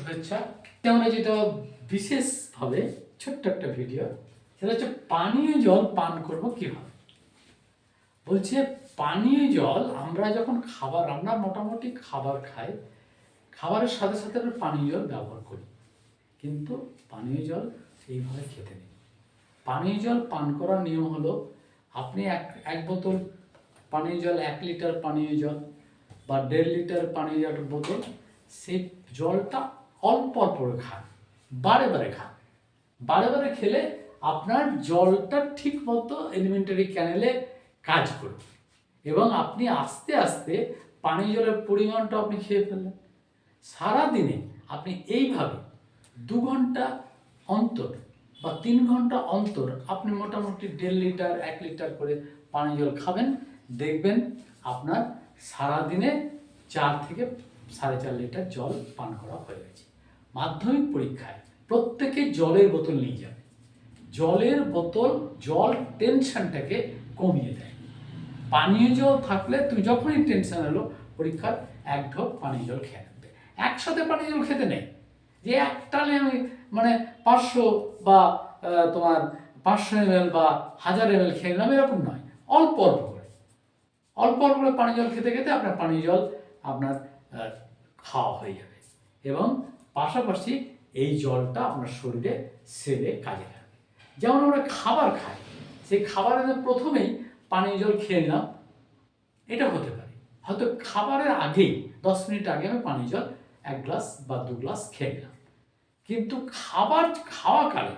শুভেচ্ছা। আমরা যেটা বিশেষভাবে ছোট্ট একটা ভিডিও, সেটা হচ্ছে পানীয় জল পান করব কিভাবে। বলছে পানীয় জল আমরা যখন আমরা মোটামুটি খাবার খাই, খাবারের সাথে সাথে আমরা পানীয় জল ব্যবহার করি, কিন্তু পানীয় জল এইভাবে খেতে নেই। পানীয় জল পান করার নিয়ম হলো, আপনি এক বোতল পানীয় জল, 1 লিটার পানীয় জল বা 1.5 লিটার পানীয় জলের বোতল, সেই জলটা অল্প অল্প করে খান, বারে বারে খান। বারে বারে খেলে আপনার জলটা ঠিক মতো এলিমেন্টারি ক্যানেলে কাজ করবে এবং আপনি আস্তে আস্তে পানীয় জলের পরিমাণটা আপনি খেয়ে ফেললেন। সারাদিনে আপনি এইভাবে 2 ঘন্টা অন্তর বা 3 ঘন্টা অন্তর আপনি মোটামুটি 1.5 লিটার 1 লিটার করে পানীয় জল খাবেন, দেখবেন আপনার সারাদিনে 4 থেকে 4.5 লিটার জল পান করা হয়ে গেছে। মাধ্যমিক পরীক্ষায় প্রত্যেকে জলের বোতল নিয়ে যাবে। জলের বোতল, জল টেনশনটাকে কমিয়ে দেয়। পানীয় জল থাকলে তুমি যখনই টেনশন এলো পরীক্ষার, 1 ঢোক পানীয় জল খেয়ে নেবে। একসাথে পানীয় জল খেতে নেই যে একটালে আমি 500 বা তোমার 500 ml বা 1000 ml খেয়ে নিলাম, এরকম নয়। অল্প অল্প করে পানীয় জল খেতে খেতে আপনার পানীয় জল আপনার খাওয়া হয়ে যাবে এবং পাশাপাশি এই জলটা আপনার শরীরে সেরে কাজে লাগবে। যেমন আমরা খাবার খাই, সেই খাবারের প্রথমেই পানীয় জল খেয়ে নিলাম, এটা হতে পারে। হয়তো খাবারের আগেই 10 মিনিট আগে আমি পানীয় জল 1 গ্লাস বা 2 গ্লাস খেয়ে নিলাম, কিন্তু খাবার খাওয়াকালে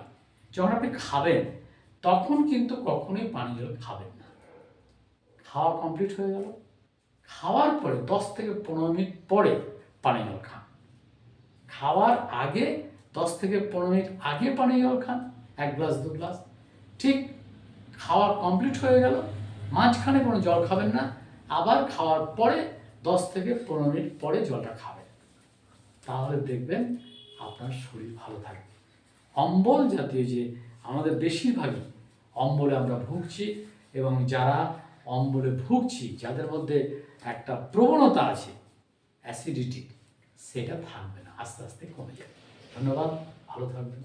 যখন আপনি খাবেন তখন কিন্তু কখনোই পানীয় জল খাবেন না। খাওয়া কমপ্লিট হয়ে গেল, খাওয়ার পরে 10 থেকে 15 মিনিট পরে পানীয় জল খান। খাওয়ার আগে 10 থেকে 15 মিনিট আগে পানীয় জল খান, 1 গ্লাস 2 গ্লাস। ঠিক খাওয়া কমপ্লিট হয়ে গেল, মাঝখানে কোনো জল খাবেন না, আবার খাওয়ার পরে 10 থেকে 15 মিনিট পরে জলটা খাবেন। তাহলে দেখবেন আপনার শরীর ভালো থাকবে। অম্বল জাতীয় যে আমাদের বেশিরভাগই অম্বলে আমরা ভুগছি, এবং যারা অম্বলে ভুগছি, যাদের মধ্যে একটা প্রবণতা আছে অ্যাসিডিটি, সেটা থাকবে না, আস্তে আস্তে কমে যাবে। ধন্যবাদ, ভালো থাকবেন।